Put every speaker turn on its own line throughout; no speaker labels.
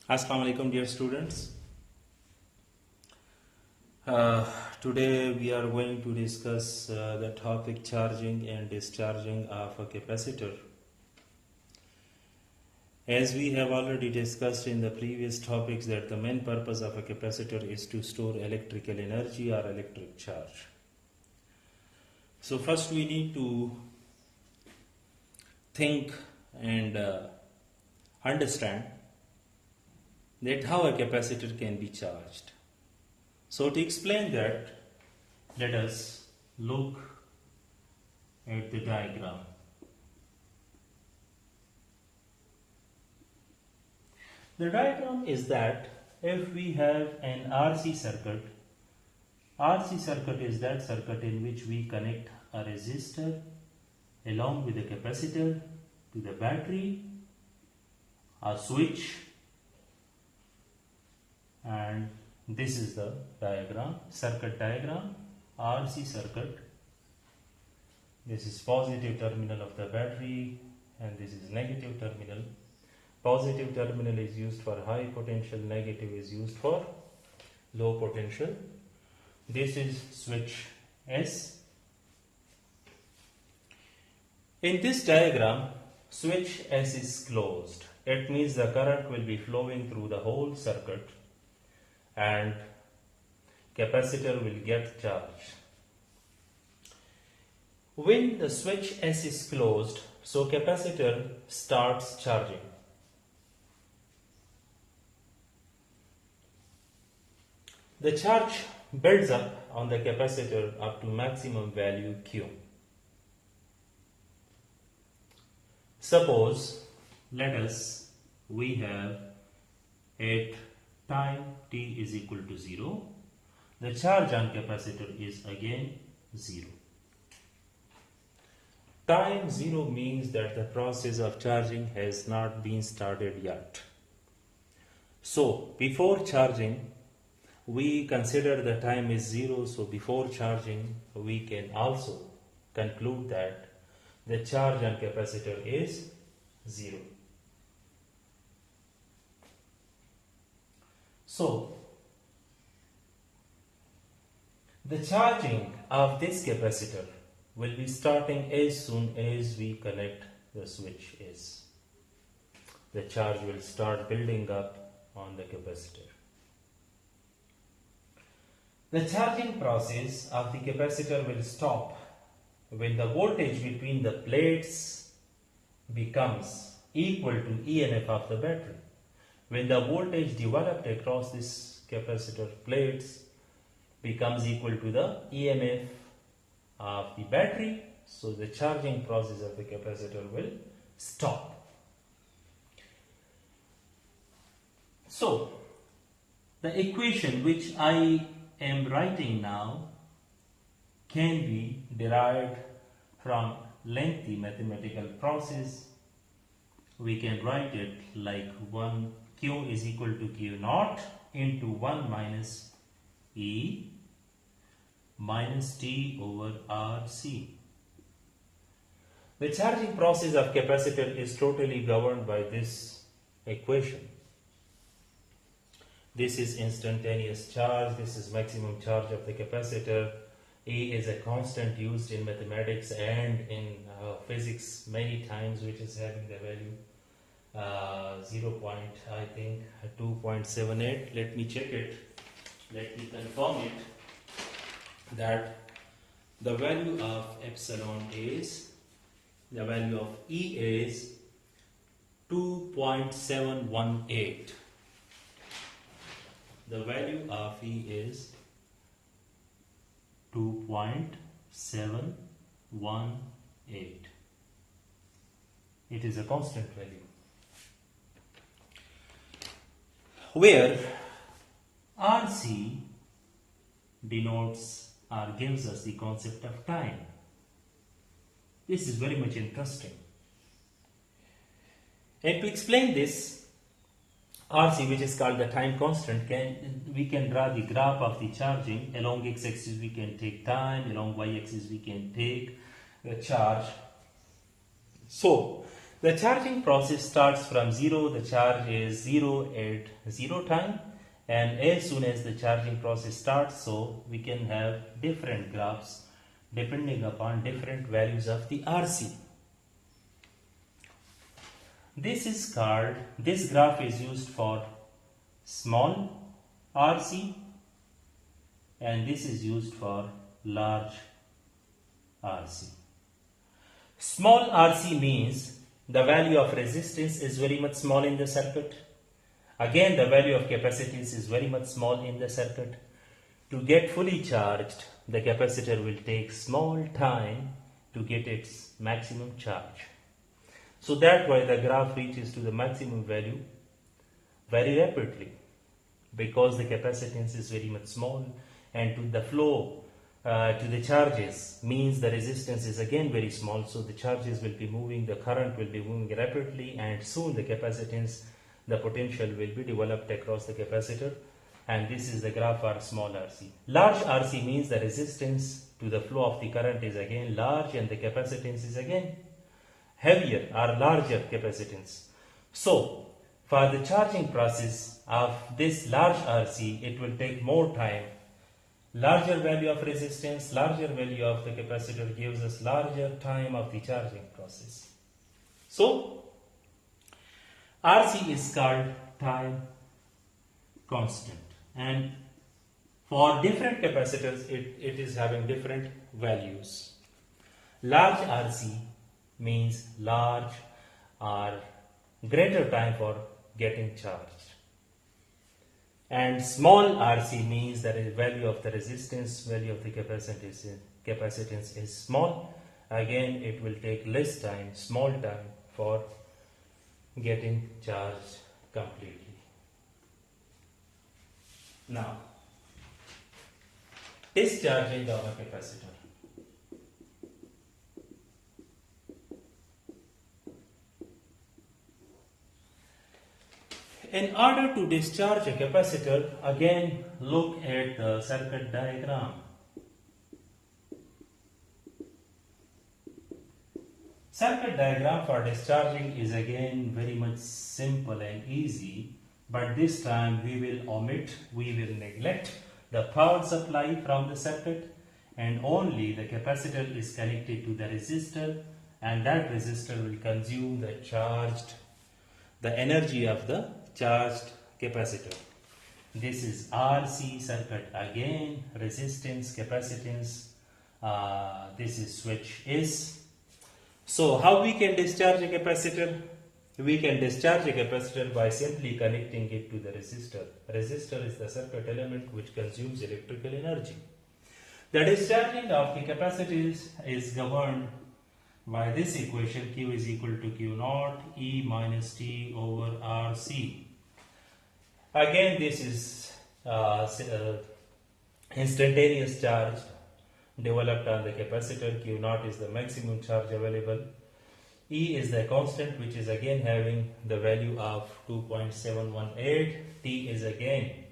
Assalamu alaikum, dear students. Uh, Today we are going to discuss the topic charging and discharging of a capacitor. As we have already discussed in the previous topics that the main purpose of a capacitor is to store electrical energy or electric charge. So first we need to think and understand that how a capacitor can be charged. So to explain that, let us look at the diagram. The diagram is that if we have an RC circuit is that circuit in which we connect a resistor along with a capacitor to the battery, a switch, and this is the diagram, circuit diagram, RC circuit. This is positive terminal of the battery and this is negative terminal. Positive terminal is used for high potential, negative is used for low potential. This is switch S. In this diagram, switch S is closed. It means the current will be flowing through the whole circuit and capacitor will get charged. When the switch S is closed, so capacitor starts charging. The charge builds up on the capacitor up to maximum value Q. Suppose, we have at time t is equal to 0, the charge on capacitor is again 0. Time 0 means that the process of charging has not been started yet. So, before charging, we consider the time is 0, so before charging, we can also conclude that the charge on capacitor is 0. So, the charging of this capacitor will be starting as soon as we connect the switch S. The charge will start building up on the capacitor. The charging process of the capacitor will stop when the voltage between the plates becomes equal to EMF of the battery. When the voltage developed across this capacitor plates becomes equal to the EMF of the battery, so the charging process of the capacitor will stop. So, the equation which I am writing now can be derived from lengthy mathematical process. We can write it like 1 Q is equal to Q naught into 1 minus E minus T over RC. The charging process of capacitor is totally governed by this equation. This is instantaneous charge, this is maximum charge of the capacitor. E is a constant used in mathematics and in physics many times, which is having the value 2.78. Let me check it. Let me confirm it that the value of epsilon is, the value of E is 2.718. The value of E is 2.718. It is a constant value. Where RC denotes or gives us the concept of time. This is very much interesting. And to explain this, RC, which is called the time constant, we can draw the graph of the charging. Along x-axis we can take time, along y-axis we can take the charge. So, The charging process starts from 0, the charge is 0 at 0 time, and as soon as the charging process starts, so we can have different graphs depending upon different values of the RC. This graph is used for small RC, and this is used for large RC. Small RC means the value of resistance is very much small in the circuit. Again, the value of capacitance is very much small in the circuit. To get fully charged, the capacitor will take small time to get its maximum charge. So that's why the graph reaches to the maximum value very rapidly, because the capacitance is very much small, and to the flow to the charges means the resistance is again very small, so the charges will be moving, the current will be moving rapidly, and soon the capacitance, the potential will be developed across the capacitor, and this is the graph for small RC. Large RC means the resistance to the flow of the current is again large, and the capacitance is again heavier or larger capacitance. So for the charging process of this large RC, it will take more time. Larger value of resistance, larger value of the capacitor gives us larger time of the charging process. So RC is called time constant, and for different capacitors it is having different values. Large RC means large or greater time for getting charged, and small RC means that the value of the resistance, value of the capacitance is small. Again, it will take less time, small time for getting charged completely. Now, discharging of a capacitor. In order to discharge a capacitor, again look at the circuit diagram. Circuit diagram for discharging is again very much simple and easy, but this time we will neglect the power supply from the circuit, and only the capacitor is connected to the resistor, and that resistor will consume the energy of the charged capacitor. This is RC circuit again, resistance, capacitance, this is switch S. So how we can discharge a capacitor? We can discharge a capacitor by simply connecting it to the resistor. Resistor is the circuit element which consumes electrical energy. The discharging of the capacitors is governed by this equation: Q is equal to Q naught E minus T over RC. Again, this is instantaneous charge developed on the capacitor. Q naught is the maximum charge available. E is the constant, which is again having the value of 2.718. T is again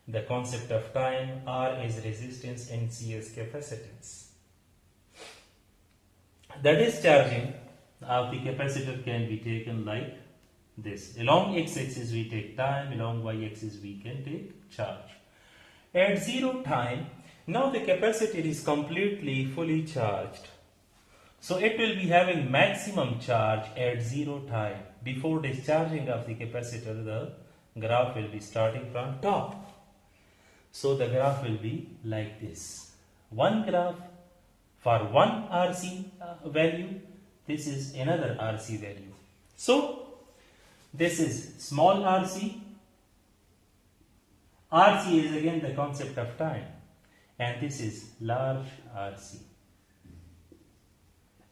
the concept of time. R is resistance, and C is capacitance. The discharging of the capacitor can be taken like this. Along x-axis we take time, along y-axis we can take charge. At 0 time, now the capacitor is completely fully charged. So it will be having maximum charge at 0 time. Before discharging of the capacitor, the graph will be starting from top. So the graph will be like this. One graph for one RC value, this is another RC value. So this is small RC. RC is again the concept of time, and this is large RC.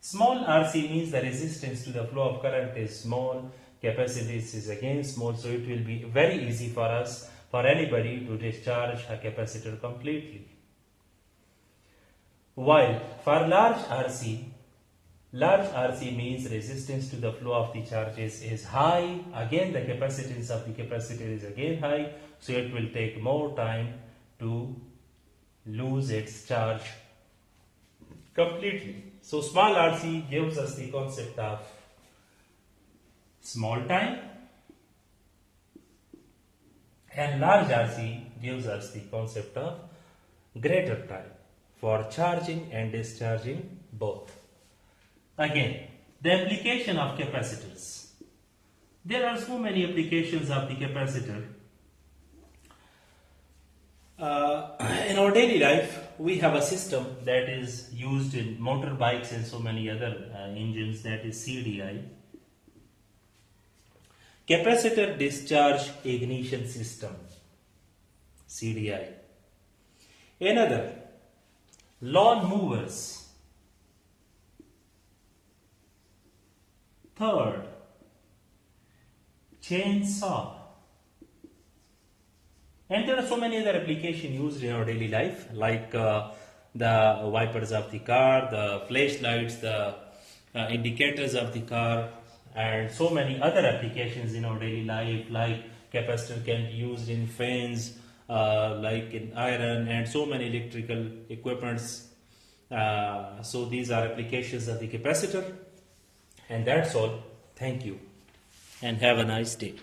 Small RC means the resistance to the flow of current is small, capacitance is again small, so it will be very easy for us, for anybody, to discharge a capacitor completely. While for large RC means resistance to the flow of the charges is high. Again, the capacitance of the capacitor is again high, so it will take more time to lose its charge completely. So small RC gives us the concept of small time, and large RC gives us the concept of greater time for charging and discharging both. Again, the application of capacitors. There are so many applications of the capacitor. In our daily life, we have a system that is used in motorbikes and so many other engines, that is CDI. Capacitor Discharge Ignition System, CDI. Another, lawn movers. Third, chainsaw. And there are so many other applications used in our daily life, like the wipers of the car, the flashlights, the indicators of the car, and so many other applications in our daily life, like capacitor can be used in fans, like in iron, and so many electrical equipments. So these are applications of the capacitor. And that's all. Thank you. And have a nice day.